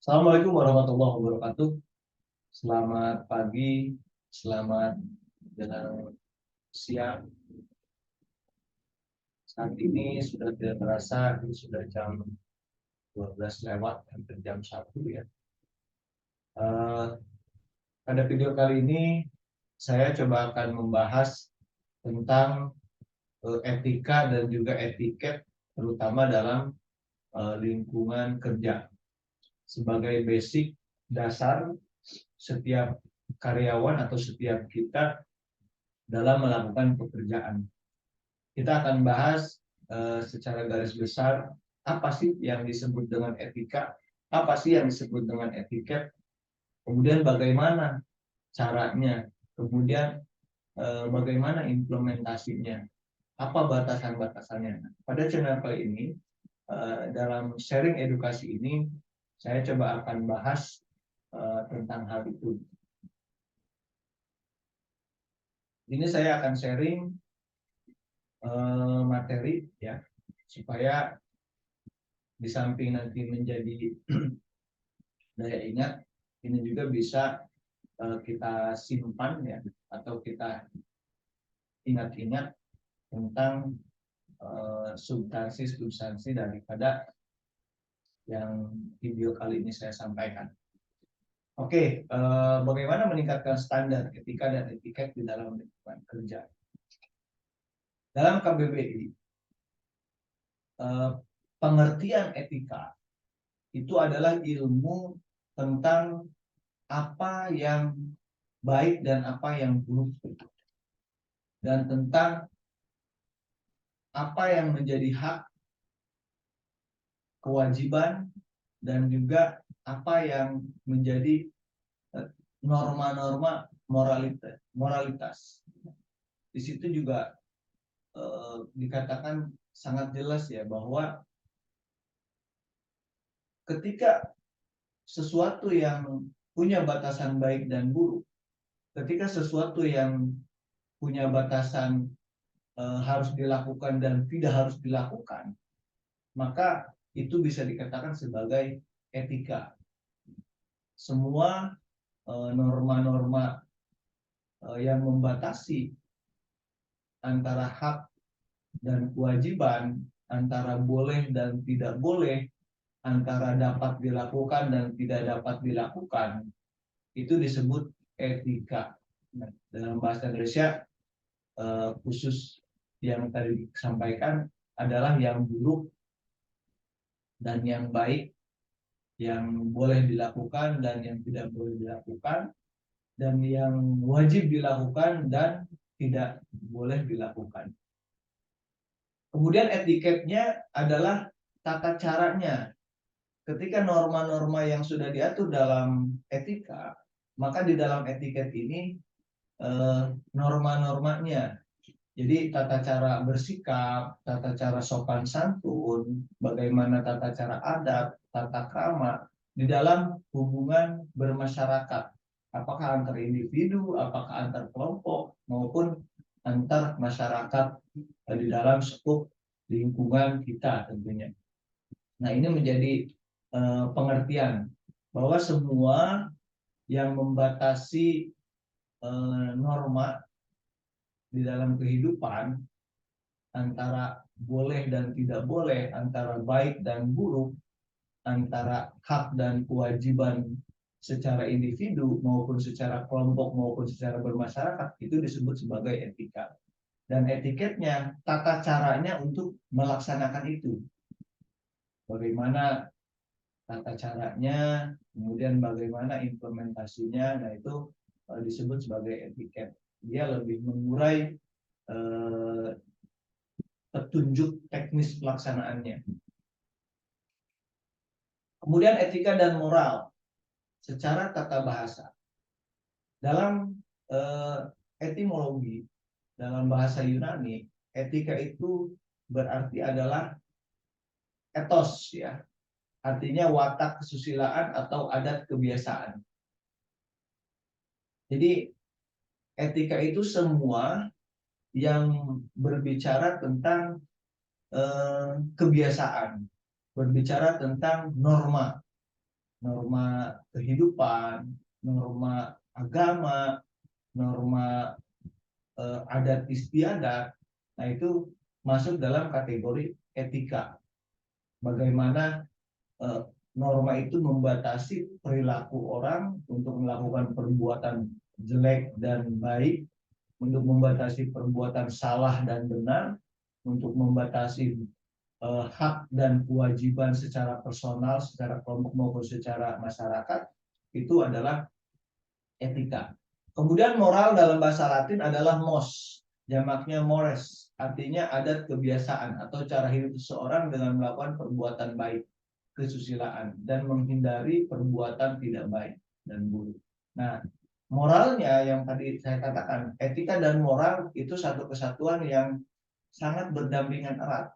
Assalamualaikum warahmatullahi wabarakatuh. Selamat pagi, selamat menjelang siang. Saat ini sudah tidak terasa, ini sudah jam 12 lewat, hampir jam 1 ya. Eh, Pada video kali ini, saya coba akan membahas tentang etika dan juga etiket, terutama dalam lingkungan kerja. Sebagai basic dasar setiap karyawan atau setiap kita dalam melakukan pekerjaan. Kita akan bahas secara garis besar apa sih yang disebut dengan etika, apa sih yang disebut dengan etiket, kemudian bagaimana caranya, kemudian bagaimana implementasinya, apa batasan-batasannya. Pada channel kali ini, dalam sharing edukasi ini, saya coba akan bahas tentang hal itu. Ini saya akan sharing materi ya, supaya di samping nanti menjadi daya ingat, ini juga bisa kita simpan ya, atau kita ingat-ingat tentang substansi daripada yang video kali ini saya sampaikan. Oke, bagaimana meningkatkan standar etika dan etiket di dalam lingkungan kerja? Dalam KBBI, pengertian etika itu adalah ilmu tentang apa yang baik dan apa yang buruk, dan tentang apa yang menjadi hak, kewajiban, dan juga apa yang menjadi norma-norma moralitas. Di situ juga dikatakan sangat jelas ya, bahwa ketika sesuatu yang punya batasan baik dan buruk, ketika sesuatu yang punya batasan harus dilakukan dan tidak harus dilakukan, maka itu bisa dikatakan sebagai etika. Semua norma-norma yang membatasi antara hak dan kewajiban, antara boleh dan tidak boleh, antara dapat dilakukan dan tidak dapat dilakukan, itu disebut etika. Nah, dalam bahasa Indonesia khusus yang tadi disampaikan adalah yang buruk dan yang baik, yang boleh dilakukan dan yang tidak boleh dilakukan, dan yang wajib dilakukan dan tidak boleh dilakukan. Kemudian etiketnya adalah tata caranya. Ketika norma-norma yang sudah diatur dalam etika, maka di dalam etiket ini norma-normanya. Jadi tata cara bersikap, tata cara sopan santun, bagaimana tata cara adab, tata krama di dalam hubungan bermasyarakat. Apakah antar individu, apakah antar kelompok, maupun antar masyarakat di dalam skup lingkungan kita tentunya. Nah, ini menjadi pengertian bahwa semua yang membatasi norma di dalam kehidupan, antara boleh dan tidak boleh, antara baik dan buruk, antara hak dan kewajiban secara individu maupun secara kelompok maupun secara bermasyarakat, itu disebut sebagai etika. Dan etiketnya, tata caranya untuk melaksanakan itu. Bagaimana tata caranya, kemudian bagaimana implementasinya, nah itu disebut sebagai etiket. Dia lebih mengurai petunjuk teknis pelaksanaannya. Kemudian etika dan moral secara tata bahasa. Dalam etimologi, dalam bahasa Yunani, etika itu berarti adalah etos ya. Artinya watak kesusilaan atau adat kebiasaan. Jadi etika itu semua yang berbicara tentang kebiasaan, berbicara tentang norma, norma kehidupan, norma agama, norma adat istiadat. Nah, itu masuk dalam kategori etika. Bagaimana eh, norma itu membatasi perilaku orang untuk melakukan perbuatan jelek dan baik, untuk membatasi perbuatan salah dan benar, untuk membatasi hak dan kewajiban secara personal, secara kelompok maupun secara masyarakat, itu adalah etika. Kemudian moral dalam bahasa Latin adalah mos, jamaknya mores, artinya adat kebiasaan atau cara hidup seseorang dengan melakukan perbuatan baik, kesusilaan, dan menghindari perbuatan tidak baik dan buruk. Nah, moralnya yang tadi saya katakan, etika dan moral itu satu kesatuan yang sangat berdampingan erat.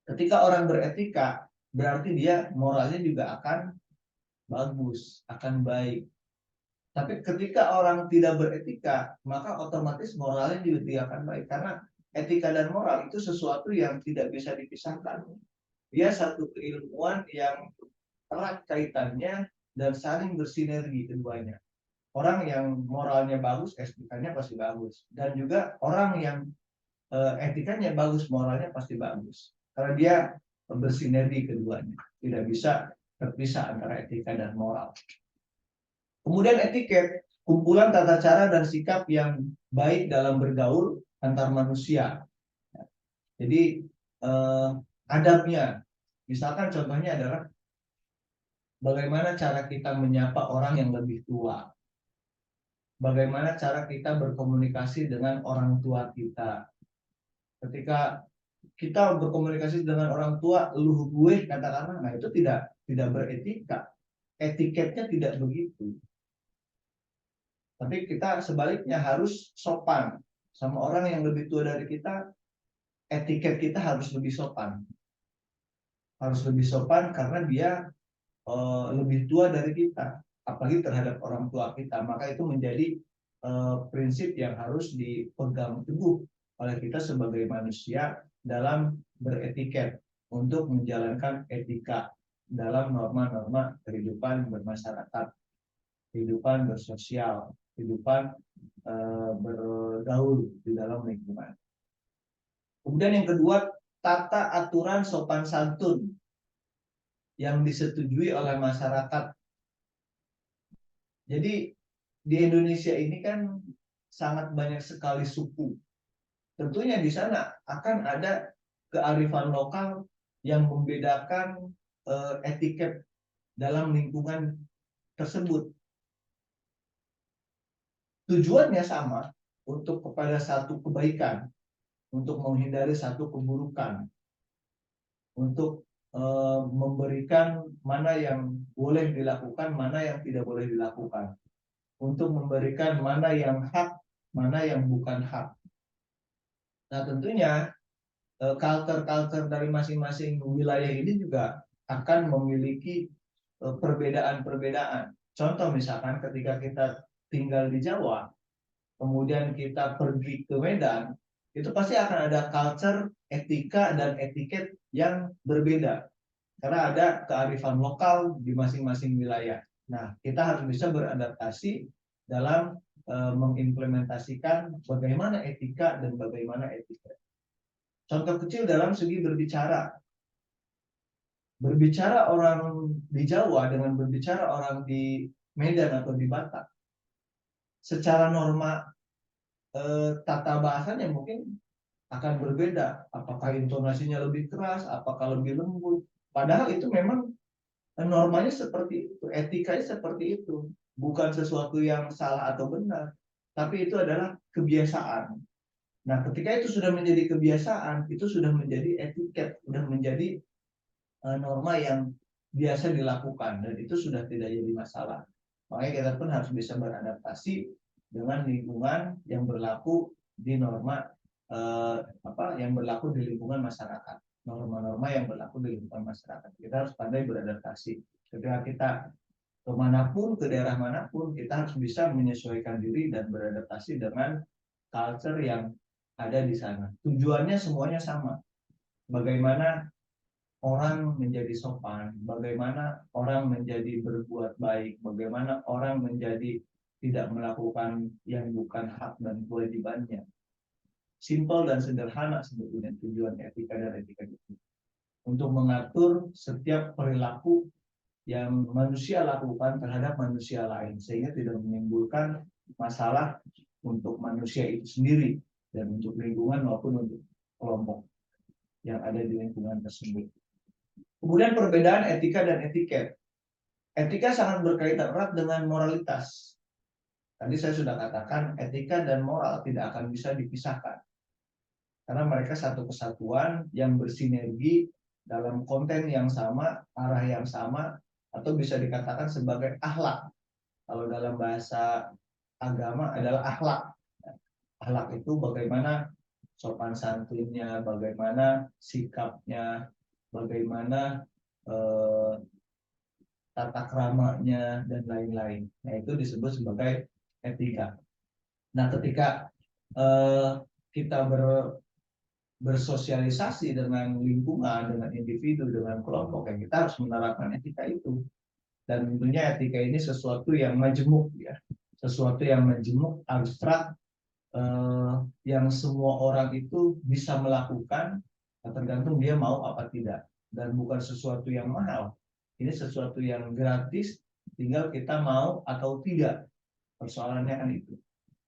Ketika orang beretika, berarti dia moralnya juga akan bagus, akan baik. Tapi ketika orang tidak beretika, maka otomatis moralnya juga tidak akan baik. Karena etika dan moral itu sesuatu yang tidak bisa dipisahkan. Dia satu keilmuan yang erat kaitannya dan saling bersinergi keduanya. Orang yang moralnya bagus, etikanya pasti bagus. Dan juga orang yang etikanya bagus, moralnya pasti bagus. Karena dia bersinergi keduanya. Tidak bisa terpisah antara etika dan moral. Kemudian etiket, kumpulan tata cara dan sikap yang baik dalam bergaul antar manusia. Jadi adabnya, misalkan contohnya adalah bagaimana cara kita menyapa orang yang lebih tua, bagaimana cara kita berkomunikasi dengan orang tua kita. Ketika kita berkomunikasi dengan orang tua, lu gue katakanlah, nah itu tidak beretika. Etiketnya tidak begitu. Tapi kita sebaliknya harus sopan sama orang yang lebih tua dari kita. Etiket kita harus lebih sopan, karena dia lebih tua dari kita, apalagi terhadap orang tua kita. Maka itu menjadi prinsip yang harus dipegang teguh oleh kita sebagai manusia dalam beretiket untuk menjalankan etika dalam norma-norma kehidupan bermasyarakat, kehidupan bersosial, kehidupan bergaul di dalam lingkungan. Kemudian yang kedua, tata aturan sopan santun yang disetujui oleh masyarakat. Jadi di Indonesia ini kan sangat banyak sekali suku. Tentunya di sana akan ada kearifan lokal yang membedakan etiket dalam lingkungan tersebut. Tujuannya sama, untuk kepada satu kebaikan, untuk menghindari satu keburukan, untuk memberikan mana yang boleh dilakukan, mana yang tidak boleh dilakukan, untuk memberikan mana yang hak, mana yang bukan hak. Nah, tentunya culture dari masing-masing wilayah ini juga akan memiliki perbedaan-perbedaan. Contoh misalkan ketika kita tinggal di Jawa, kemudian kita pergi ke Medan, itu pasti akan ada culture, etika, dan etiket yang berbeda. Karena ada kearifan lokal di masing-masing wilayah. Nah, kita harus bisa beradaptasi dalam mengimplementasikan bagaimana etika dan bagaimana etiket. Contoh kecil dalam segi berbicara. Berbicara orang di Jawa dengan berbicara orang di Medan atau di Batak, secara norma tata bahasanya mungkin akan berbeda. Apakah intonasinya lebih keras, apakah lebih lembut. Padahal itu memang normanya seperti itu, etikanya seperti itu. Bukan sesuatu yang salah atau benar, tapi itu adalah kebiasaan. Nah, ketika itu sudah menjadi kebiasaan, itu sudah menjadi etiket, sudah menjadi norma yang biasa dilakukan, dan itu sudah tidak jadi masalah. Makanya kita pun harus bisa beradaptasi dengan lingkungan yang berlaku di norma yang berlaku di lingkungan masyarakat, norma-norma yang berlaku di lingkungan masyarakat. Kita harus pandai beradaptasi. Ketika kita kemanapun, ke daerah manapun, kita harus bisa menyesuaikan diri dan beradaptasi dengan culture yang ada di sana. Tujuannya semuanya sama. Bagaimana orang menjadi sopan, bagaimana orang menjadi berbuat baik, bagaimana orang menjadi tidak melakukan yang bukan hak dan kewajibannya. Simpel dan sederhana sebetulnya tujuan etika dan etika itu. Untuk mengatur setiap perilaku yang manusia lakukan terhadap manusia lain, sehingga tidak menimbulkan masalah untuk manusia itu sendiri dan untuk lingkungan maupun untuk kelompok yang ada di lingkungan tersebut. Kemudian perbedaan etika dan etiket. Etika sangat berkaitan erat dengan moralitas. Tadi saya sudah katakan etika dan moral tidak akan bisa dipisahkan. Karena mereka satu kesatuan yang bersinergi dalam konten yang sama, arah yang sama, atau bisa dikatakan sebagai akhlak. Kalau dalam bahasa agama adalah akhlak. Akhlak itu bagaimana sopan santunnya, bagaimana sikapnya, bagaimana tata keramanya, dan lain-lain. Nah, itu disebut sebagai etika. Nah, ketika kita bersosialisasi dengan lingkungan, dengan individu, dengan kelompok, ya kita harus menerapkan etika itu. Dan tentunya etika ini sesuatu yang majemuk, ya, sesuatu yang majemuk, abstrak, yang semua orang itu bisa melakukan, tergantung dia mau apa tidak. Dan bukan sesuatu yang mahal. Ini sesuatu yang gratis, tinggal kita mau atau tidak. Persoalannya kan itu.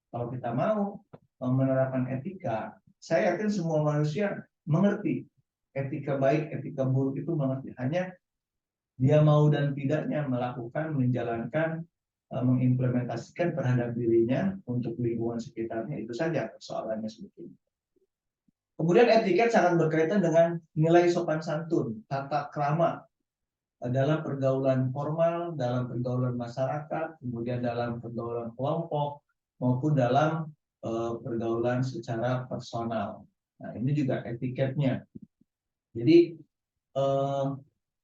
Kalau kita mau menerapkan etika, saya yakin semua manusia mengerti etika baik, etika buruk itu mengerti. Hanya dia mau dan tidaknya melakukan, menjalankan, mengimplementasikan terhadap dirinya untuk lingkungan sekitarnya, itu saja persoalannya sebetulnya. Kemudian etiket sangat berkaitan dengan nilai sopan santun, tata krama dalam pergaulan formal, dalam pergaulan masyarakat, kemudian dalam pergaulan kelompok, maupun dalam pergaulan secara personal. Nah, ini juga etiketnya. Jadi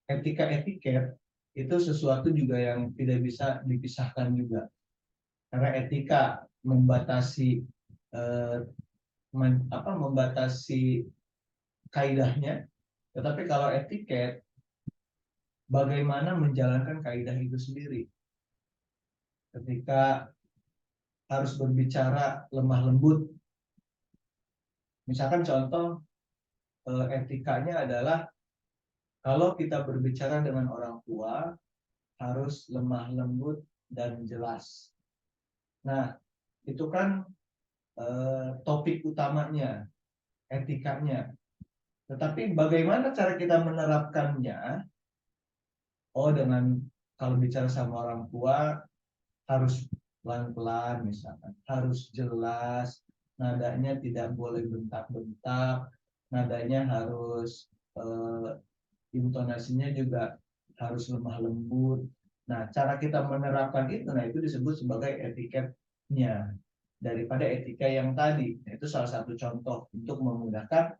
etika-etiket itu sesuatu juga yang tidak bisa dipisahkan juga. Karena etika membatasi membatasi kaidahnya, tetapi kalau etiket bagaimana menjalankan kaidah itu sendiri. Ketika harus berbicara lemah lembut, misalkan contoh etikanya adalah kalau kita berbicara dengan orang tua harus lemah lembut dan jelas. Nah, itu kan topik utamanya, etikanya. Tetapi bagaimana cara kita menerapkannya? Oh, dengan kalau bicara sama orang tua harus pelan-pelan misalkan, harus jelas, nadanya tidak boleh bentak-bentak, nadanya harus intonasinya juga harus lemah lembut. Nah, cara kita menerapkan itu, nah itu disebut sebagai etiketnya daripada etika yang tadi. Nah, itu salah satu contoh untuk memudahkan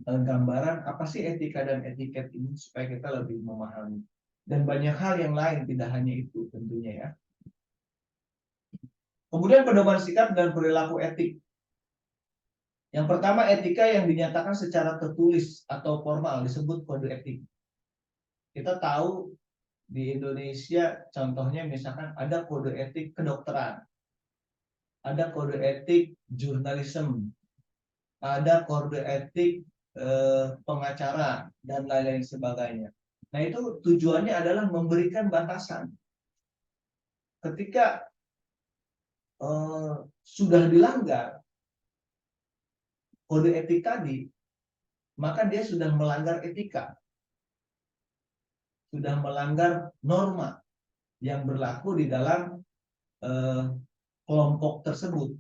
gambaran apa sih etika dan etiket ini supaya kita lebih memahami. Dan banyak hal yang lain, tidak hanya itu tentunya ya. Kemudian pedoman sikap dan perilaku etik. Yang pertama, etika yang dinyatakan secara tertulis atau formal disebut kode etik. Kita tahu di Indonesia contohnya misalkan ada kode etik kedokteran, ada kode etik jurnalisme, ada kode etik pengacara, dan lain-lain sebagainya. Nah, itu tujuannya adalah memberikan batasan. Ketika sudah dilanggar kode etik tadi, maka dia sudah melanggar etika, sudah melanggar norma yang berlaku di dalam kelompok tersebut.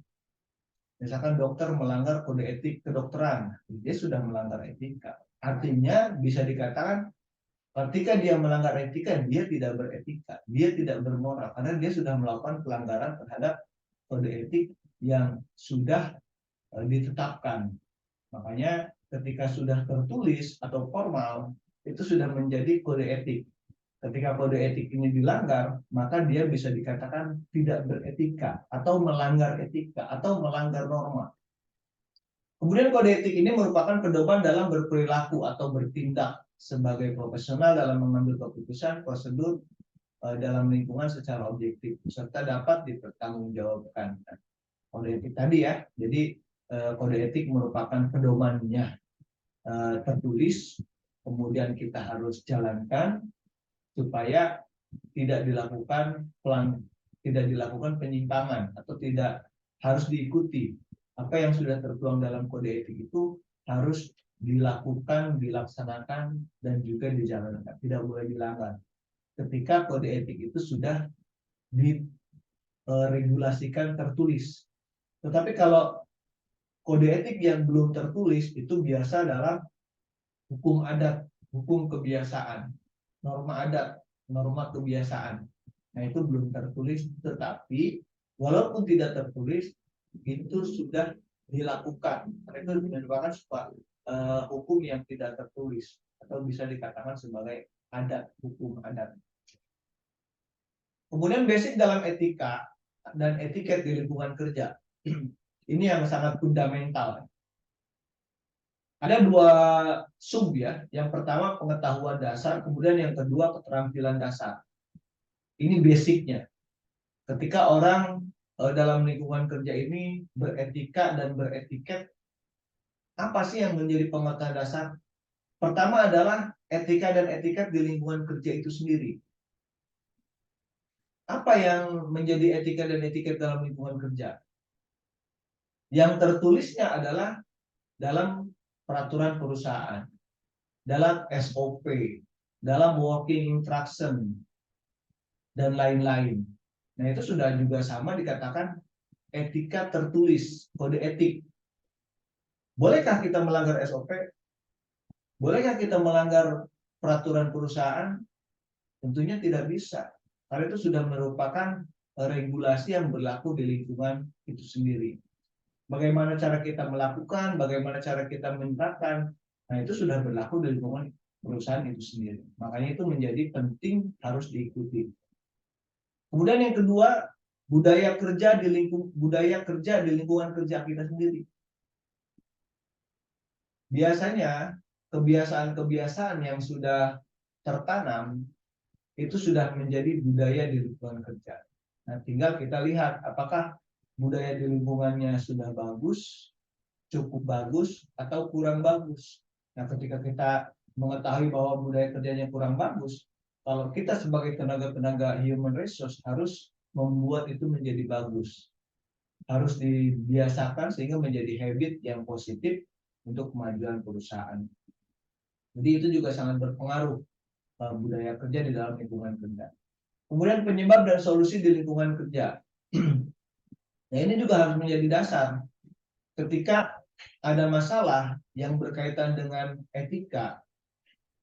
Misalkan dokter melanggar kode etik kedokteran, dia sudah melanggar etika. Artinya bisa dikatakan ketika dia melanggar etika, dia tidak beretika, dia tidak bermoral, karena dia sudah melakukan pelanggaran terhadap kode etik yang sudah ditetapkan. Makanya ketika sudah tertulis atau formal, itu sudah menjadi kode etik. Ketika kode etik ini dilanggar, maka dia bisa dikatakan tidak beretika, atau melanggar etika, atau melanggar norma. Kemudian kode etik ini merupakan pedoman dalam berperilaku atau bertindak sebagai profesional dalam mengambil keputusan, prosedur dalam lingkungan secara objektif, serta dapat dipertanggungjawabkan. Kode etik tadi ya, jadi kode etik merupakan pedomannya tertulis, kemudian kita harus jalankan supaya tidak dilakukan penyimpangan atau tidak harus diikuti. Apa yang sudah tertuang dalam kode etik itu harus dilakukan, dilaksanakan, dan juga dijalankan. Tidak boleh dilanggar. Ketika kode etik itu sudah diregulasikan tertulis. Tetapi kalau kode etik yang belum tertulis itu biasa dalam hukum adat, hukum kebiasaan, norma adat, norma kebiasaan. Nah itu belum tertulis, tetapi walaupun tidak tertulis itu sudah dilakukan. Itu merupakan sebuah hukum yang tidak tertulis atau bisa dikatakan sebagai adat, hukum adat. Kemudian basic dalam etika dan etiket di lingkungan kerja. Ini yang sangat fundamental. Ada dua sub ya. Yang pertama pengetahuan dasar, kemudian yang kedua keterampilan dasar. Ini basicnya. Ketika orang dalam lingkungan kerja ini beretika dan beretiket, apa sih yang menjadi pengetahuan dasar? Pertama adalah etika dan etiket di lingkungan kerja itu sendiri. Apa yang menjadi etika dan etiket dalam lingkungan kerja? Yang tertulisnya adalah dalam peraturan perusahaan, dalam SOP, dalam working instruction, dan lain-lain. Nah itu sudah juga sama dikatakan etika tertulis, kode etik. Bolehkah kita melanggar SOP? Bolehkah kita melanggar peraturan perusahaan? Tentunya tidak bisa. Karena itu sudah merupakan regulasi yang berlaku di lingkungan itu sendiri. Bagaimana cara kita melakukan, bagaimana cara kita menerapkan, nah itu sudah berlaku di lingkungan perusahaan itu sendiri. Makanya itu menjadi penting harus diikuti. Kemudian yang kedua, budaya kerja di lingkungan kerja kita sendiri. Biasanya kebiasaan-kebiasaan yang sudah tertanam itu sudah menjadi budaya di lingkungan kerja. Nah, tinggal kita lihat apakah budaya di lingkungannya sudah bagus, cukup bagus, atau kurang bagus. Nah, ketika kita mengetahui bahwa budaya kerjanya kurang bagus, kalau kita sebagai tenaga-tenaga human resource harus membuat itu menjadi bagus. Harus dibiasakan sehingga menjadi habit yang positif untuk kemajuan perusahaan. Jadi itu juga sangat berpengaruh budaya kerja di dalam lingkungan kerja. Kemudian penyebab dan solusi di lingkungan kerja. Nah ini juga harus menjadi dasar. Ketika ada masalah yang berkaitan dengan etika,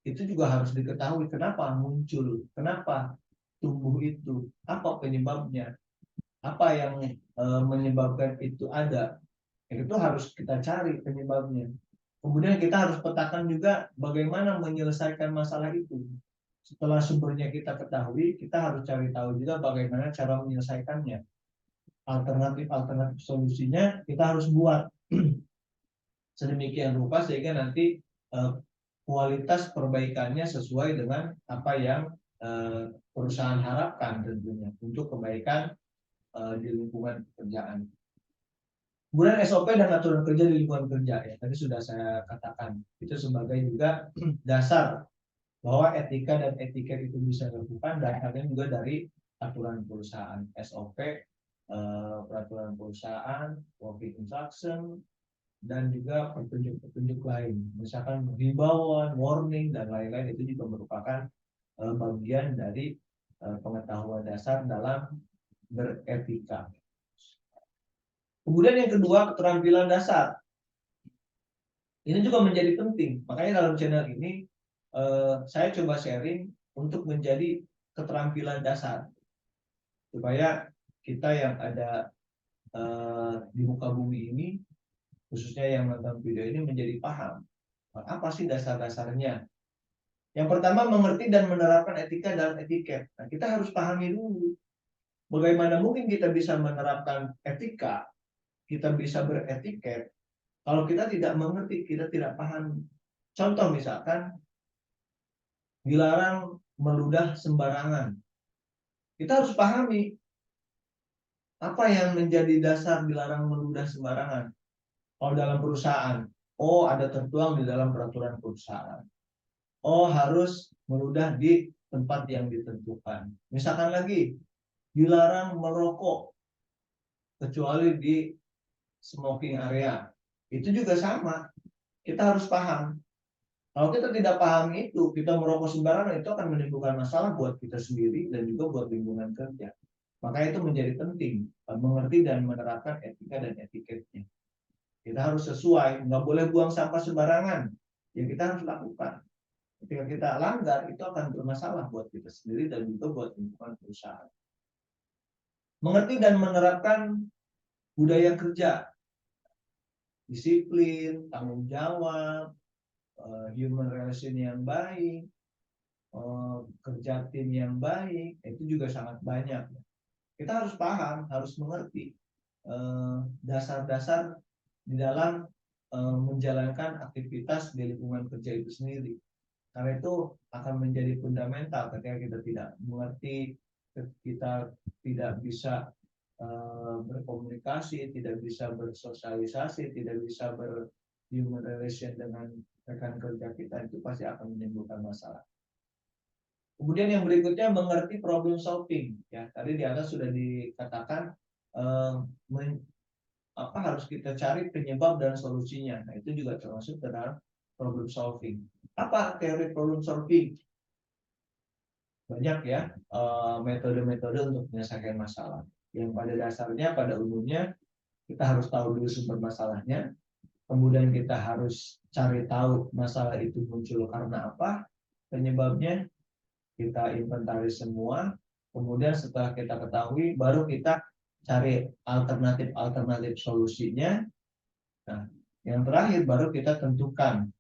itu juga harus diketahui kenapa muncul, kenapa tumbuh itu, apa penyebabnya, apa yang menyebabkan itu ada. Itu harus kita cari penyebabnya. Kemudian kita harus petakan juga bagaimana menyelesaikan masalah itu. Setelah sumbernya kita ketahui, kita harus cari tahu juga bagaimana cara menyelesaikannya. Alternatif solusinya kita harus buat sedemikian rupa sehingga nanti kualitas perbaikannya sesuai dengan apa yang perusahaan harapkan tentunya untuk kebaikan di lingkungan pekerjaan. Kemudian SOP dan aturan kerja di lingkungan kerja ya tadi sudah saya katakan itu sebagai juga dasar bahwa etika dan etiket itu bisa dilakukan dasarnya juga dari aturan perusahaan SOP, peraturan perusahaan, working instruction, dan juga petunjuk-petunjuk lain, misalkan himbauan, warning dan lain-lain itu juga merupakan bagian dari pengetahuan dasar dalam beretika. Kemudian yang kedua, keterampilan dasar. Ini juga menjadi penting. Makanya dalam channel ini saya coba sharing untuk menjadi keterampilan dasar. Supaya kita yang ada di muka bumi ini, khususnya yang nonton video ini menjadi paham. Apa sih dasar-dasarnya? Yang pertama, mengerti dan menerapkan etika dalam etiket. Nah, kita harus pahami dulu. Bagaimana mungkin kita bisa menerapkan etika, kita bisa beretiket, Kalau kita tidak mengerti, kita tidak paham. Contoh misalkan, dilarang meludah sembarangan. Kita harus pahami apa yang menjadi dasar dilarang meludah sembarangan. Kalau dalam perusahaan, oh ada tertuang di dalam peraturan perusahaan. Oh harus meludah di tempat yang ditentukan. Misalkan lagi, dilarang merokok kecuali di smoking area. Itu juga sama. Kita harus paham. Kalau kita tidak paham itu, kita merokok sembarangan, itu akan menimbulkan masalah buat kita sendiri dan juga buat lingkungan kerja. Maka itu menjadi penting, mengerti dan menerapkan etika dan etiketnya. Kita harus sesuai, nggak boleh buang sampah sembarangan. Yang kita harus lakukan. Ketika kita langgar, itu akan bermasalah buat kita sendiri dan juga buat lingkungan perusahaan. Mengerti dan menerapkan budaya kerja, disiplin, tanggung jawab, human relation yang baik, kerja tim yang baik, itu juga sangat banyak. Kita harus paham, harus mengerti dasar-dasar di dalam menjalankan aktivitas di lingkungan kerja itu sendiri. Karena itu akan menjadi fundamental ketika kita tidak mengerti, kita tidak bisa berkomunikasi, tidak bisa bersosialisasi, tidak bisa berhuman relation dengan rekan kerja kita, itu pasti akan menimbulkan masalah. Kemudian yang berikutnya mengerti problem solving. Ya, tadi di atas sudah dikatakan apa harus kita cari penyebab dan solusinya. Nah, itu juga termasuk dalam problem solving. Apa teori problem solving? Banyak ya metode-metode untuk menyelesaikan masalah. Yang pada dasarnya, pada umumnya, kita harus tahu dulu sumber masalahnya. Kemudian kita harus cari tahu masalah itu muncul karena apa, penyebabnya. Kita inventaris semua. Kemudian setelah kita ketahui, baru kita cari alternatif solusinya. Nah, yang terakhir baru kita tentukan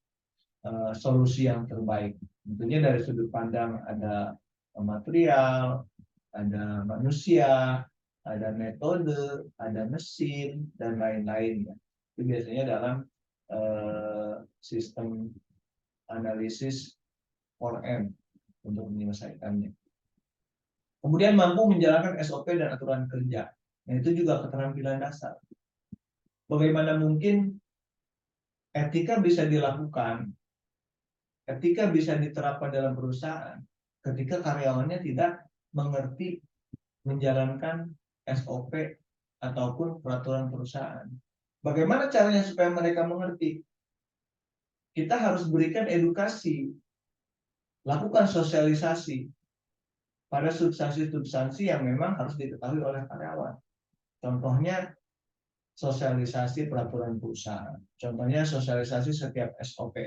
solusi yang terbaik. Tentunya dari sudut pandang ada material, ada manusia, ada metode, ada mesin, dan lain-lain. Itu biasanya dalam sistem analisis 4M untuk menyelesaikannya. Kemudian mampu menjalankan SOP dan aturan kerja. Nah, itu juga keterampilan dasar. Bagaimana mungkin etika bisa dilakukan, etika bisa diterapkan dalam perusahaan ketika karyawannya tidak mengerti menjalankan SOP ataupun peraturan perusahaan. Bagaimana caranya supaya mereka mengerti? Kita harus berikan edukasi, lakukan sosialisasi pada substansi-substansi yang memang harus diketahui oleh karyawan. Contohnya sosialisasi peraturan perusahaan. Contohnya sosialisasi setiap SOP.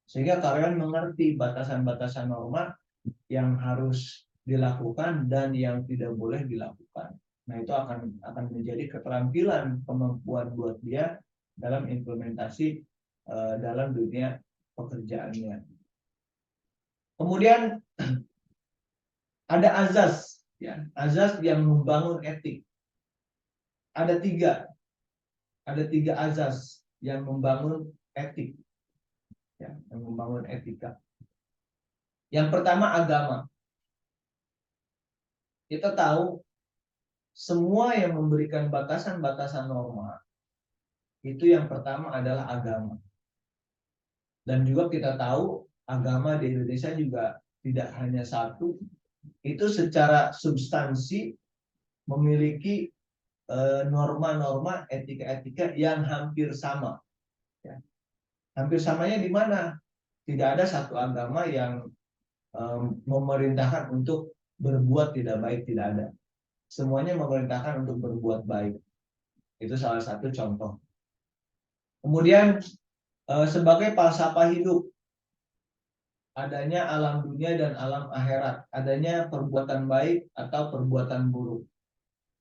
Sehingga karyawan mengerti batasan-batasan norma yang harus dilakukan dan yang tidak boleh dilakukan. Nah, itu akan menjadi keterampilan, kemampuan buat dia dalam implementasi dalam dunia pekerjaannya. Kemudian ada azas, ya, azas yang membangun etik. Ada tiga azas yang membangun etik, ya, yang membangun etika. Yang pertama agama. Kita tahu semua yang memberikan batasan-batasan norma itu yang pertama adalah agama. Dan juga kita tahu agama di Indonesia juga tidak hanya satu, itu secara substansi memiliki norma-norma etika-etika yang hampir sama. Ya. Hampir samanya di mana? Tidak ada satu agama yang memerintahkan untuk berbuat tidak baik, tidak ada. Semuanya memerintahkan untuk berbuat baik. Itu salah satu contoh. Kemudian sebagai falsafah hidup, adanya alam dunia dan alam akhirat, adanya perbuatan baik atau perbuatan buruk.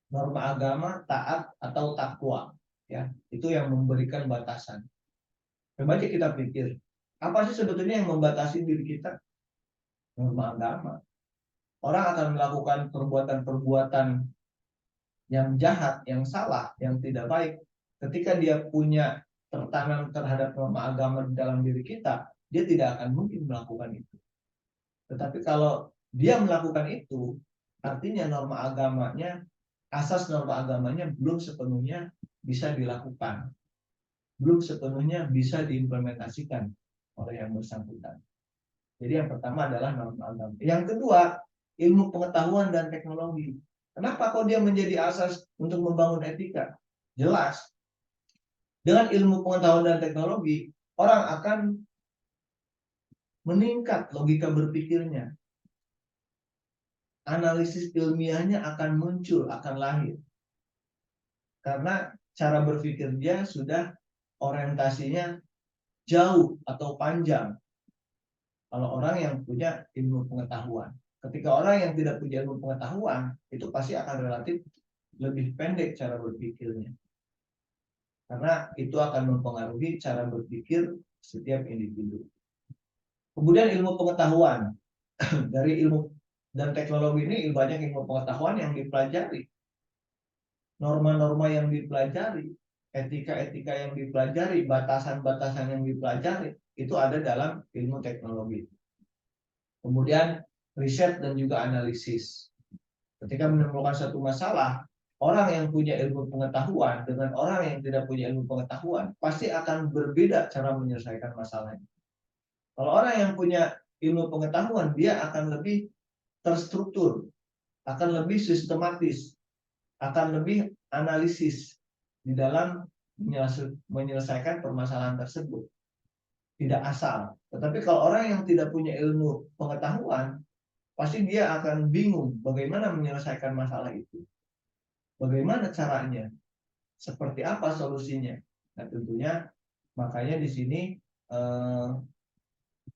Norma agama, taat atau takwa, ya, itu yang memberikan batasan. Coba aja kita pikir, apa sih sebetulnya yang membatasi diri kita? Norma agama. Orang akan melakukan perbuatan-perbuatan yang jahat, yang salah, yang tidak baik ketika dia punya tertanam terhadap norma agama di dalam diri kita, dia tidak akan mungkin melakukan itu. Tetapi kalau dia melakukan itu, artinya norma agamanya, asas norma agamanya belum sepenuhnya bisa dilakukan, belum sepenuhnya bisa diimplementasikan oleh yang bersangkutan. Jadi yang pertama adalah norma agama. Yang kedua, ilmu pengetahuan dan teknologi. Kenapa kok dia menjadi asas untuk membangun etika? Jelas, dengan ilmu pengetahuan dan teknologi, orang akan meningkat logika berpikirnya. Analisis ilmiahnya akan muncul, akan lahir. Karena cara berpikir dia sudah orientasinya jauh atau panjang. Kalau orang yang punya ilmu pengetahuan. Ketika orang yang tidak punya ilmu pengetahuan, itu pasti akan relatif lebih pendek cara berpikirnya. Karena itu akan mempengaruhi cara berpikir setiap individu. Kemudian ilmu pengetahuan. Dari ilmu dan teknologi ini banyak ilmu pengetahuan yang dipelajari. Norma-norma yang dipelajari, etika-etika yang dipelajari, batasan-batasan yang dipelajari, itu ada dalam ilmu teknologi. Kemudian riset dan juga analisis. Ketika menemukan satu masalah, orang yang punya ilmu pengetahuan dengan orang yang tidak punya ilmu pengetahuan pasti akan berbeda cara menyelesaikan masalahnya. Kalau orang yang punya ilmu pengetahuan, dia akan lebih terstruktur, akan lebih sistematis, akan lebih analisis di dalam menyelesaikan permasalahan tersebut. Tidak asal. Tetapi kalau orang yang tidak punya ilmu pengetahuan, pasti dia akan bingung bagaimana menyelesaikan masalah itu. Bagaimana caranya? Seperti apa solusinya? Nah, tentunya makanya di sini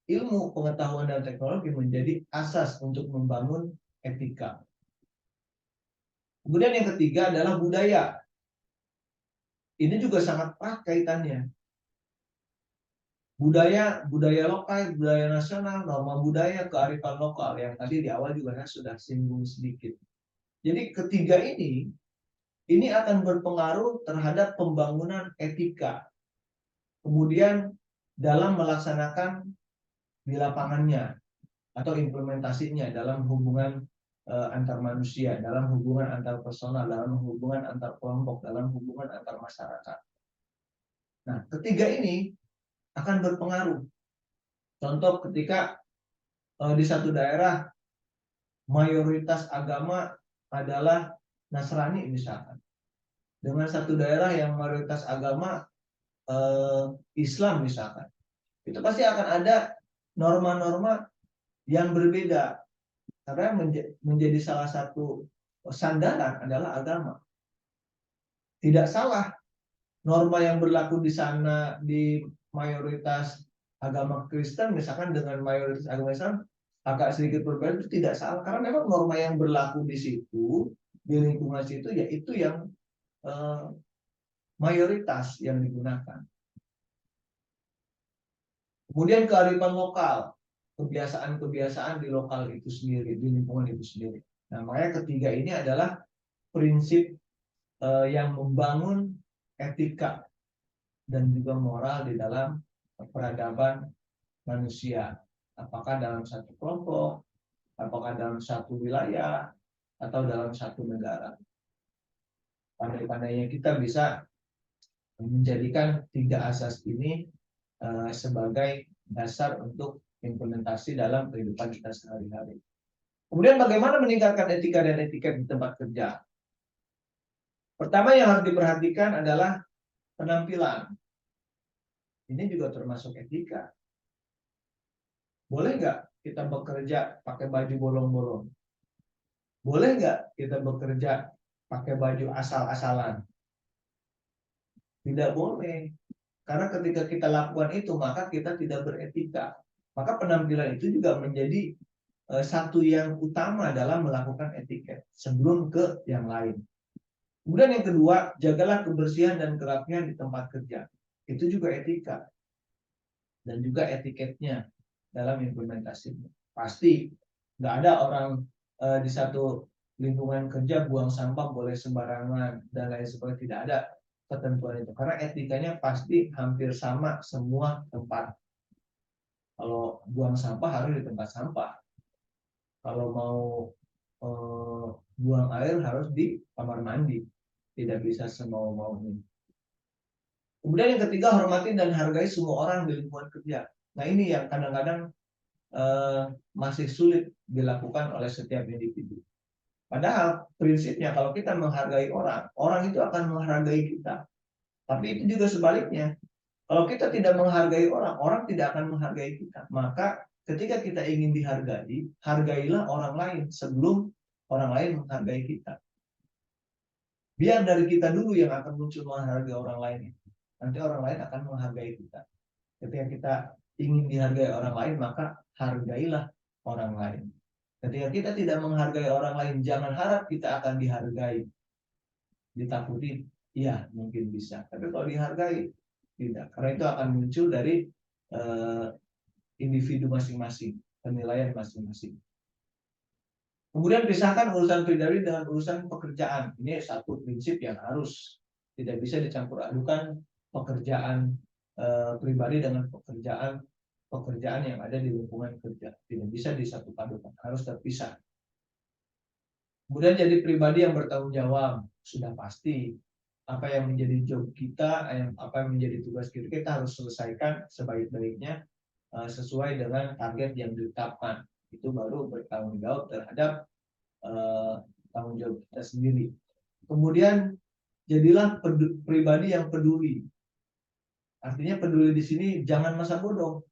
ilmu pengetahuan dan teknologi menjadi asas untuk membangun etika. Kemudian yang ketiga adalah budaya. Ini juga sangat erat kaitannya. Budaya lokal, budaya nasional, norma budaya, kearifan lokal yang tadi di awal juga saya sudah singgung sedikit. Jadi ketiga ini akan berpengaruh terhadap pembangunan etika. Kemudian dalam melaksanakan di lapangannya atau implementasinya dalam hubungan antar manusia, dalam hubungan antar personal, dalam hubungan antar kelompok, dalam hubungan antar masyarakat. Nah, ketiga ini akan berpengaruh. Contoh ketika di satu daerah mayoritas agama adalah Nasrani misalkan. Dengan satu daerah yang mayoritas agama Islam misalkan. Itu pasti akan ada norma-norma yang berbeda. Karena menjadi salah satu sandaran adalah agama. Tidak salah norma yang berlaku di sana di mayoritas agama Kristen misalkan dengan mayoritas agama Islam agak sedikit berbeda, itu tidak salah karena memang norma yang berlaku di situ di lingkungan situ yaitu yang mayoritas yang digunakan. Kemudian kearifan lokal, kebiasaan-kebiasaan di lokal itu sendiri, di lingkungan itu sendiri. Nah, makanya ketiga ini adalah prinsip yang membangun etika dan juga moral di dalam peradaban manusia. Apakah dalam satu kelompok, apakah dalam satu wilayah, atau dalam satu negara. Pandai-pandainya kita bisa menjadikan tiga asas ini sebagai dasar untuk implementasi dalam kehidupan kita sehari-hari. Kemudian bagaimana meningkatkan etika dan etiket di tempat kerja? Pertama yang harus diperhatikan adalah penampilan. Ini juga termasuk etika. Boleh nggak kita bekerja pakai baju bolong-bolong? Boleh nggak kita bekerja pakai baju asal-asalan? Tidak boleh. Karena ketika kita lakukan itu, maka kita tidak beretika. Maka penampilan itu juga menjadi satu yang utama dalam melakukan etiket sebelum ke yang lain. Kemudian yang kedua, jagalah kebersihan dan kerapian di tempat kerja. Itu juga etika. Dan juga etiketnya dalam implementasinya. Pasti nggak ada orang di satu lingkungan kerja buang sampah boleh sembarangan dan lain sebagainya, tidak ada. ketentuan itu, karena etikanya pasti hampir sama semua tempat. Kalau buang sampah harus di tempat sampah, kalau mau buang air harus di kamar mandi, tidak bisa semau-maunya. Kemudian yang ketiga, hormati dan hargai semua orang di lingkungan kerja. Nah ini yang kadang-kadang masih sulit dilakukan oleh setiap individu. Padahal prinsipnya kalau kita menghargai orang, orang itu akan menghargai kita. Tapi itu juga sebaliknya. Kalau kita tidak menghargai orang, orang tidak akan menghargai kita. Maka ketika kita ingin dihargai, hargailah orang lain sebelum orang lain menghargai kita. Biar dari kita dulu yang akan muncul menghargai orang lain. Nanti orang lain akan menghargai kita. Ketika kita ingin dihargai orang lain, maka hargailah orang lain. Ketika kita tidak menghargai orang lain, jangan harap kita akan dihargai. Ditakuti, iya mungkin bisa. Tapi kalau dihargai, tidak. Karena itu akan muncul dari individu masing-masing, penilaian masing-masing. Kemudian pisahkan urusan pribadi dengan urusan pekerjaan. Ini satu prinsip yang harus tidak bisa dicampur adukan pekerjaan pribadi dengan pekerjaan yang ada di lingkungan kerja. Tidak bisa disatu padukan, harus terpisah. Kemudian jadi pribadi yang bertanggung jawab, sudah pasti apa yang menjadi job kita, apa yang menjadi tugas kita harus selesaikan sebaik-baiknya sesuai dengan target yang ditetapkan. Itu baru bertanggung jawab terhadap tanggung jawab kita sendiri. Kemudian jadilah pribadi yang peduli. Artinya peduli di sini jangan masa bodoh.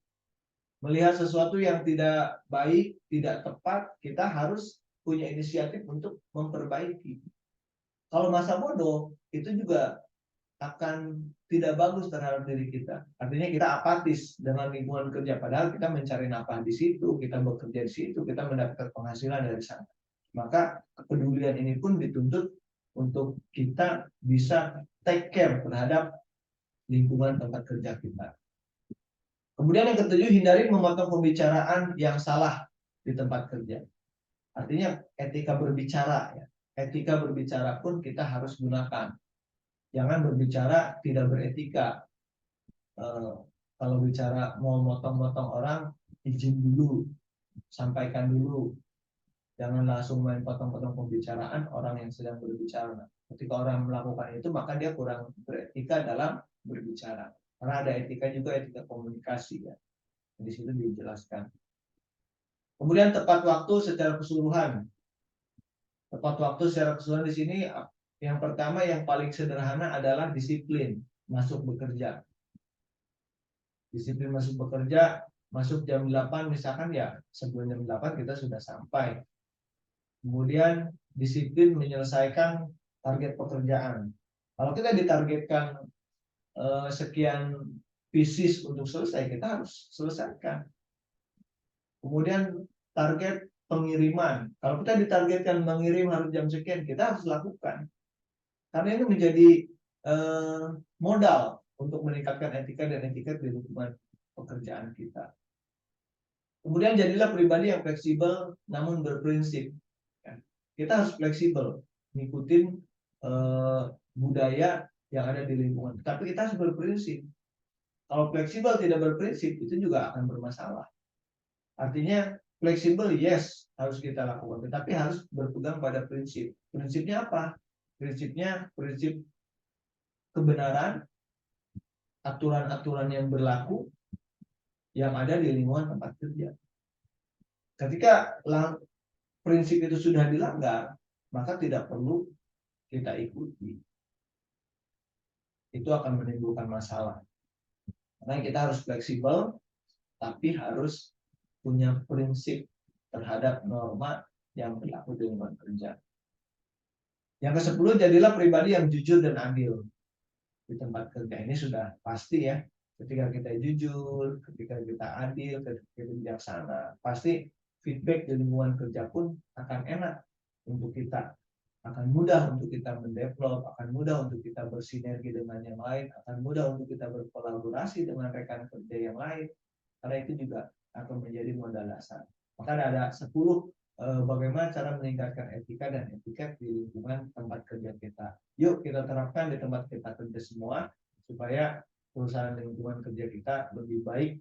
Melihat sesuatu yang tidak baik, tidak tepat, kita harus punya inisiatif untuk memperbaiki. Kalau masa bodoh, itu juga akan tidak bagus terhadap diri kita. Artinya kita apatis dengan lingkungan kerja. Padahal kita mencari nafkah di situ, kita bekerja di situ, kita mendapatkan penghasilan dari sana. Maka kepedulian ini pun dituntut untuk kita bisa take care terhadap lingkungan tempat kerja kita. Kemudian yang ketujuh, hindari memotong pembicaraan yang salah di tempat kerja. Artinya etika berbicara. Ya. Etika berbicara pun kita harus gunakan. Jangan berbicara tidak beretika. Kalau bicara mau motong-motong orang, izin dulu, sampaikan dulu. Jangan langsung main potong-potong pembicaraan orang yang sedang berbicara. Ketika orang melakukan itu, maka dia kurang beretika dalam berbicara. Karena ada etika juga, etika komunikasi ya. Di situ dijelaskan. Kemudian tepat waktu secara keseluruhan. Tepat waktu secara keseluruhan di sini yang pertama yang paling sederhana adalah disiplin masuk bekerja. Disiplin masuk bekerja, masuk jam 8 misalkan ya sebelum jam 8 kita sudah sampai. Kemudian disiplin menyelesaikan target pekerjaan. Kalau kita ditargetkan sekian pieces untuk selesai, kita harus selesaikan. Kemudian target pengiriman. Kalau kita ditargetkan mengirim harus jam sekian, kita harus lakukan. Karena ini menjadi modal untuk meningkatkan etika dan etika di lingkungan pekerjaan kita. Kemudian jadilah pribadi yang fleksibel namun berprinsip. Kita harus fleksibel, ngikutin budaya yang ada di lingkungan. Tapi kita harus berprinsip. Kalau fleksibel tidak berprinsip, itu juga akan bermasalah. Artinya fleksibel yes harus kita lakukan, tetapi harus berpegang pada prinsip. Prinsipnya apa? Prinsipnya prinsip kebenaran, aturan-aturan yang berlaku yang ada di lingkungan tempat kerja. Ketika prinsip itu sudah dilanggar, maka tidak perlu kita ikuti. Itu akan menimbulkan masalah. Karena kita harus fleksibel, tapi harus punya prinsip terhadap norma yang berlaku di lingkungan kerja. Yang ke-10, jadilah pribadi yang jujur dan adil di tempat kerja. Ini sudah pasti ya. Ketika kita jujur, ketika kita adil, ketika kita bijaksana, pasti feedback di lingkungan kerja pun akan enak untuk kita. Akan mudah untuk kita mendevelop, akan mudah untuk kita bersinergi dengan yang lain, akan mudah untuk kita berkolaborasi dengan rekan kerja yang lain. Karena itu juga akan menjadi modal dasar. Maka ada 10 bagaimana cara meningkatkan etika dan etiket di lingkungan tempat kerja kita. Yuk kita terapkan di tempat kita kerja semua supaya perusahaan lingkungan kerja kita lebih baik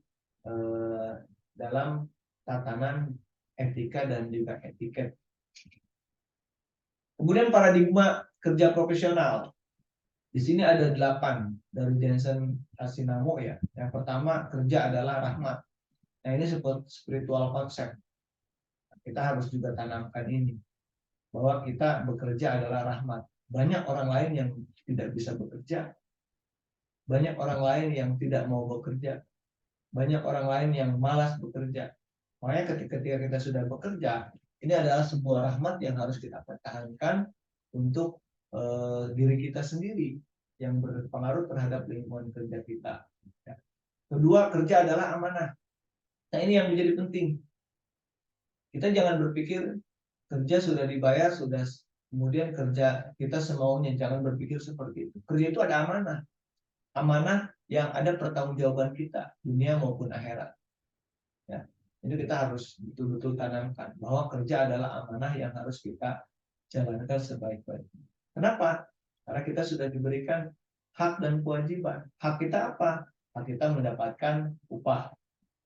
dalam tatanan etika dan juga etiket. Kemudian paradigma kerja profesional. Di sini ada 8 dari Jensen Asinamo ya. Yang pertama, kerja adalah rahmat. Nah, ini spiritual konsep. Kita harus juga tanamkan ini, bahwa kita bekerja adalah rahmat. Banyak orang lain yang tidak bisa bekerja, banyak orang lain yang tidak mau bekerja, banyak orang lain yang malas bekerja. Makanya ketika kita sudah bekerja, ini adalah sebuah rahmat yang harus kita pertahankan untuk diri kita sendiri yang berpengaruh terhadap lingkungan kerja kita. Kedua, kerja adalah amanah. Nah, ini yang menjadi penting. Kita jangan berpikir kerja sudah dibayar, sudah kemudian kerja kita semaunya. Jangan berpikir seperti itu. Kerja itu ada amanah. Amanah yang ada pertanggungjawaban kita, dunia maupun akhirat. Ya. Jadi kita harus betul-betul tanamkan bahwa kerja adalah amanah yang harus kita jalankan sebaik-baiknya. Kenapa? Karena kita sudah diberikan hak dan kewajiban. Hak kita apa? Hak kita mendapatkan upah.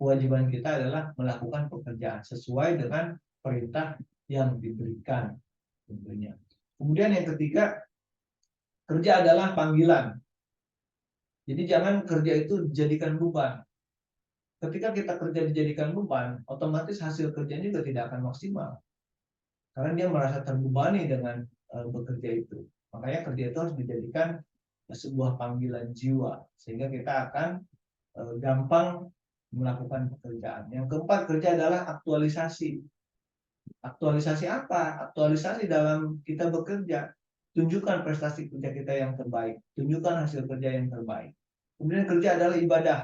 Kewajiban kita adalah melakukan pekerjaan sesuai dengan perintah yang diberikan tentunya. Kemudian yang ketiga, kerja adalah panggilan. Jadi jangan kerja itu dijadikan beban. Ketika kita kerja dijadikan beban, otomatis hasil kerjanya juga tidak akan maksimal. Karena dia merasa terbebani dengan bekerja itu. Makanya kerja itu harus dijadikan sebuah panggilan jiwa, sehingga kita akan gampang melakukan pekerjaan. Yang keempat, kerja adalah aktualisasi. Aktualisasi apa? Aktualisasi dalam kita bekerja. Tunjukkan prestasi kerja kita yang terbaik. Tunjukkan hasil kerja yang terbaik. Kemudian kerja adalah ibadah.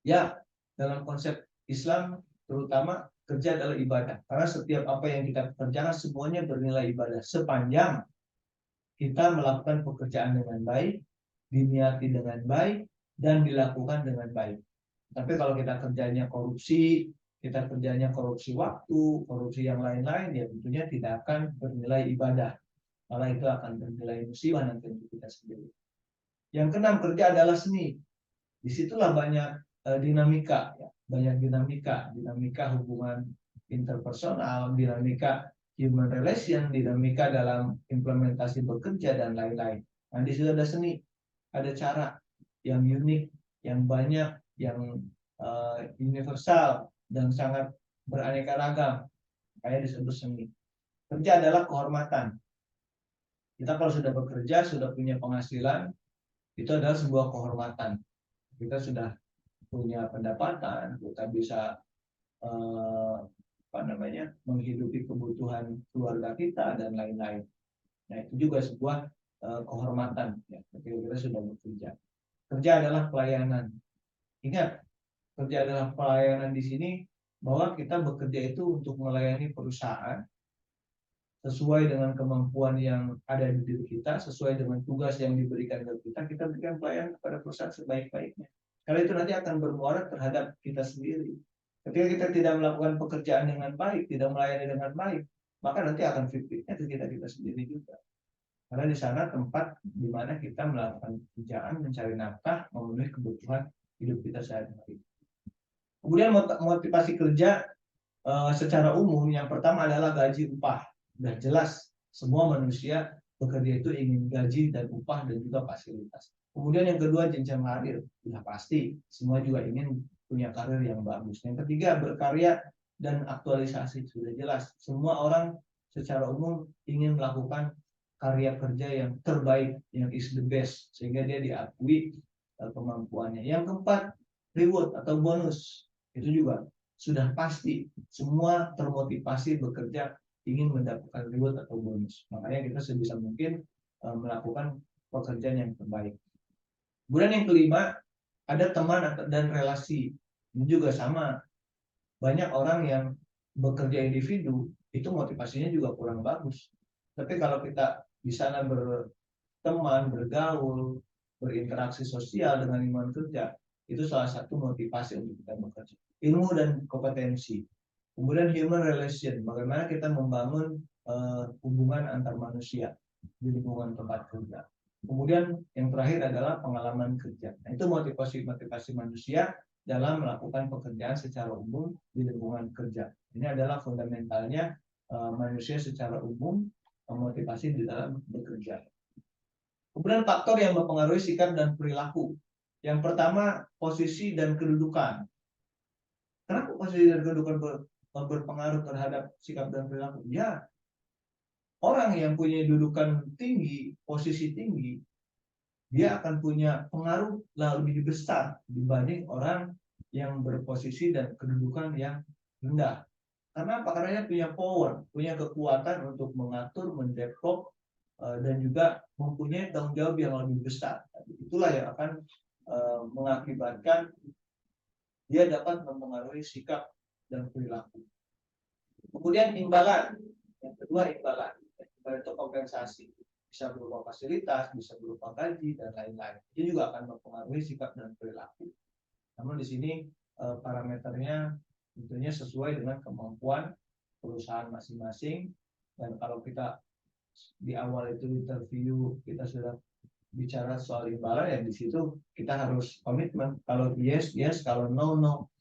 Ya, dalam konsep Islam terutama kerja adalah ibadah. Karena setiap apa yang kita kerjakan semuanya bernilai ibadah. Sepanjang kita melakukan pekerjaan dengan baik, diniati dengan baik, dan dilakukan dengan baik. Tapi kalau kita kerjanya korupsi, kita kerjanya korupsi waktu, korupsi yang lain-lain, ya tentunya tidak akan bernilai ibadah. Malah itu akan bernilai musibah nanti untuk kita sendiri. Yang keenam, kerja adalah seni. Disitulah banyak dinamika, ya. Banyak dinamika hubungan interpersonal, dinamika human relation, dinamika dalam implementasi bekerja dan lain-lain. Nah, di situ ada seni, ada cara yang unik, yang banyak, yang universal dan sangat beraneka ragam, kayak disebut seni. Kerja adalah kehormatan. Kita kalau sudah bekerja, sudah punya penghasilan, itu adalah sebuah kehormatan. Kita sudah punya pendapatan, kita bisa menghidupi kebutuhan keluarga kita dan lain-lain. Nah, itu juga sebuah kehormatan ya, ketika kita sudah bekerja. Kerja adalah pelayanan. Ingat, kerja adalah pelayanan di sini bahwa kita bekerja itu untuk melayani perusahaan sesuai dengan kemampuan yang ada di diri kita, sesuai dengan tugas yang diberikan ke kita berikan pelayanan kepada perusahaan sebaik-baiknya. Karena itu nanti akan bermuara terhadap kita sendiri. Ketika kita tidak melakukan pekerjaan dengan baik, tidak melayani dengan baik, maka nanti akan feedbacknya ke kita sendiri juga. Karena di sana tempat di mana kita melakukan pekerjaan, mencari nafkah, memenuhi kebutuhan hidup kita sehari-hari. Kemudian motivasi kerja secara umum yang pertama adalah gaji upah. Sudah jelas semua manusia bekerja itu ingin gaji dan upah dan juga fasilitas. Kemudian yang kedua jenjang karir, sudah pasti semua juga ingin punya karir yang bagus. Yang ketiga berkarya dan aktualisasi, sudah jelas semua orang secara umum ingin melakukan karya kerja yang terbaik, yang is the best, sehingga dia diakui kemampuannya. Yang keempat reward atau bonus, itu juga sudah pasti semua termotivasi bekerja ingin mendapatkan reward atau bonus. Makanya kita sebisa mungkin melakukan pekerjaan yang terbaik. Kemudian yang kelima, ada teman dan relasi. Ini juga sama. Banyak orang yang bekerja individu, itu motivasinya juga kurang bagus. Tapi kalau kita di sana berteman, bergaul, berinteraksi sosial dengan lingkungan kerja, itu salah satu motivasi untuk kita bekerja. Ilmu dan kompetensi. Kemudian human relation, bagaimana kita membangun hubungan antar manusia di lingkungan tempat kerja. Kemudian yang terakhir adalah pengalaman kerja. Nah, itu motivasi manusia dalam melakukan pekerjaan secara umum di lingkungan kerja. Ini adalah fundamentalnya manusia secara umum, motivasi di dalam bekerja. Kemudian faktor yang mempengaruhi sikap dan perilaku. Yang pertama, posisi dan kedudukan. Kenapa posisi dan kedudukan berpengaruh terhadap sikap dan perilaku? Ya, orang yang punya kedudukan tinggi, posisi tinggi, dia akan punya pengaruh lebih besar dibanding orang yang berposisi dan kedudukan yang rendah. Karena apa? Karena dia punya power, punya kekuatan untuk mengatur, mendevelop, dan juga mempunyai tanggung jawab yang lebih besar. Itulah yang akan mengakibatkan dia dapat mempengaruhi sikap dan perilaku. Kemudian imbalan. Yang kedua imbalan. Imbalan itu kompensasi. Bisa berupa fasilitas, bisa berupa gaji, dan lain-lain. Itu juga akan mempengaruhi sikap dan perilaku. Namun di sini parameternya tentunya sesuai dengan kemampuan perusahaan masing-masing. Dan kalau kita di awal itu interview, kita sudah bicara soal imbalan, ya di situ kita harus komitmen. Kalau yes, yes, kalau no, no.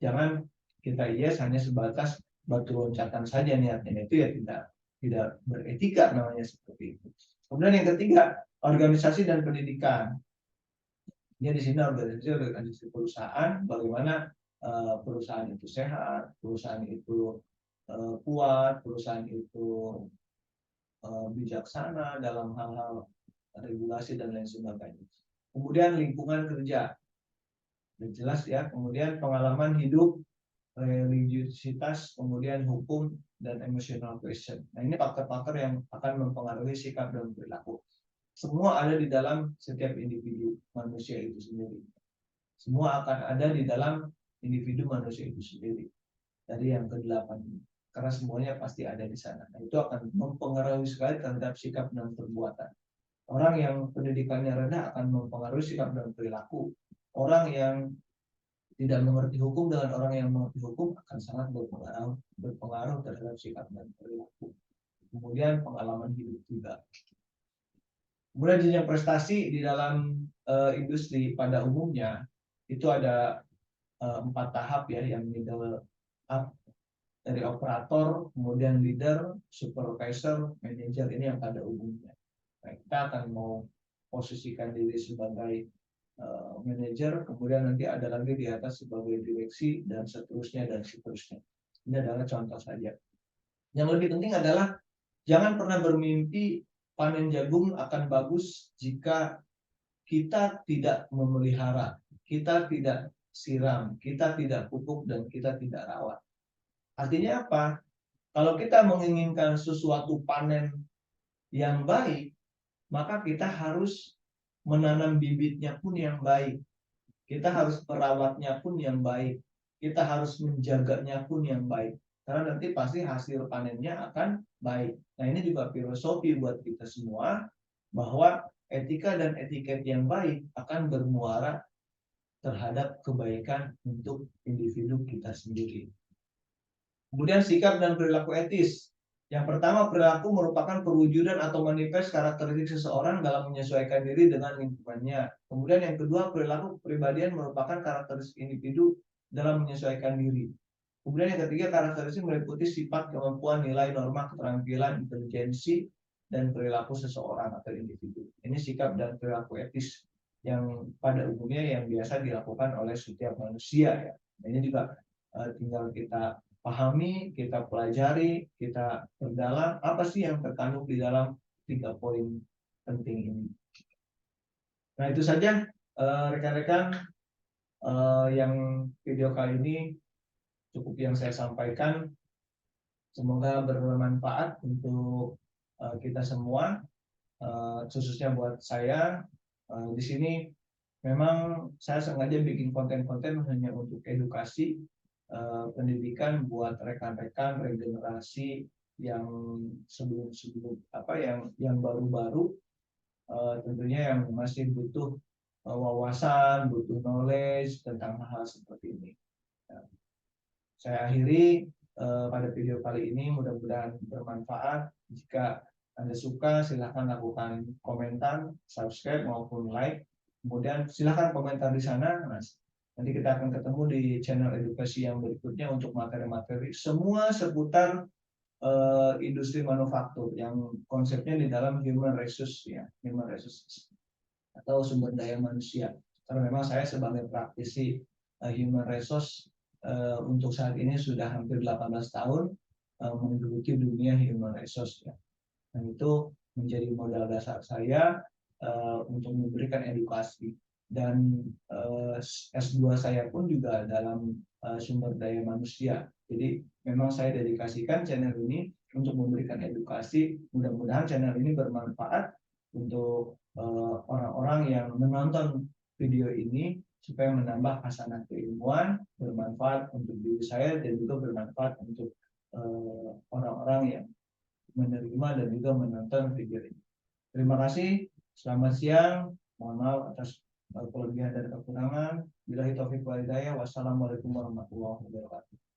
Jangan kita yes hanya sebatas batu loncatan saja niatnya, itu ya tidak beretika namanya seperti itu. Kemudian yang ketiga, organisasi dan pendidikan. Ya di sini organisasi perusahaan, bagaimana perusahaan itu sehat, perusahaan itu kuat, perusahaan itu bijaksana dalam hal-hal regulasi dan lain sebagainya. Kemudian lingkungan kerja, jelas ya. Kemudian pengalaman hidup, religiusitas, kemudian hukum, dan emotional question. Nah, ini faktor-faktor yang akan mempengaruhi sikap dan perilaku. Semua ada di dalam setiap individu manusia itu sendiri. Semua akan ada di dalam individu manusia itu sendiri. Dari yang ke-8 ini. Karena semuanya pasti ada di sana. Nah, itu akan mempengaruhi sekali terhadap sikap dan perbuatan. Orang yang pendidikannya rendah akan mempengaruhi sikap dan perilaku. Orang yang tidak mengerti hukum dengan orang yang mengerti hukum akan sangat berpengaruh terhadap sikap dan perilaku. Kemudian pengalaman hidup juga. Kemudian jenjang prestasi di dalam industri pada umumnya itu ada 4 tahap ya, yang middle up, dari operator, kemudian leader, supervisor, manager, ini yang pada umumnya. Nah, kita akan mau posisikan diri sebagai manajer, kemudian nanti ada lagi di atas sebagai direksi, dan seterusnya dan seterusnya. Ini adalah contoh saja. Yang lebih penting adalah jangan pernah bermimpi panen jagung akan bagus jika kita tidak memelihara, kita tidak siram, kita tidak pupuk, dan kita tidak rawat. Artinya apa? Kalau kita menginginkan sesuatu panen yang baik, maka kita harus menanam bibitnya pun yang baik. Kita harus merawatnya pun yang baik. Kita harus menjaganya pun yang baik. Karena nanti pasti hasil panennya akan baik. Nah, ini juga filosofi buat kita semua, bahwa etika dan etiket yang baik akan bermuara terhadap kebaikan untuk individu kita sendiri. Kemudian sikap dan perilaku etis. Yang pertama, perilaku merupakan perwujudan atau manifest karakteristik seseorang dalam menyesuaikan diri dengan lingkungannya. Kemudian yang kedua, perilaku kepribadian merupakan karakteristik individu dalam menyesuaikan diri. Kemudian yang ketiga, karakteristik meliputi sifat, kemampuan, nilai, norma, keterampilan, intelijensi, dan perilaku seseorang atau individu. Ini sikap dan perilaku etis yang pada umumnya yang biasa dilakukan oleh setiap manusia ya. Ini juga tinggal kita pahami, kita pelajari, kita perdalam apa sih yang terkandung di dalam 3 poin penting ini. Nah, itu saja rekan-rekan yang video kali ini cukup yang saya sampaikan. Semoga bermanfaat untuk kita semua, khususnya buat saya. Di sini memang saya sengaja bikin konten-konten hanya untuk edukasi, pendidikan buat rekan-rekan regenerasi yang sebelum yang baru-baru, tentunya yang masih butuh wawasan, butuh knowledge tentang hal-hal seperti ini. Nah, saya akhiri pada video kali ini, mudah-mudahan bermanfaat. Jika Anda suka, silahkan lakukan komentar, subscribe maupun like. Kemudian silahkan komentar di sana, Mas. Nanti kita akan ketemu di channel edukasi yang berikutnya untuk materi-materi semua seputar industri manufaktur yang konsepnya di dalam human resource, ya, human resources atau sumber daya manusia. Karena memang saya sebagai praktisi human resource untuk saat ini sudah hampir 18 tahun menggeluti dunia human resource, ya. Dan itu menjadi modal dasar saya untuk memberikan edukasi. Dan S2 saya pun juga dalam sumber daya manusia. Jadi memang saya dedikasikan channel ini untuk memberikan edukasi. Mudah-mudahan channel ini bermanfaat untuk orang-orang yang menonton video ini supaya menambah hasanah keilmuan, bermanfaat untuk diri saya dan juga bermanfaat untuk orang-orang yang menerima dan juga menonton video ini. Terima kasih. Selamat siang. Mohon maaf atas kelebihan dan kekurangan. Billahi taufiq wal hidayah. Wassalamualaikum warahmatullahi wabarakatuh.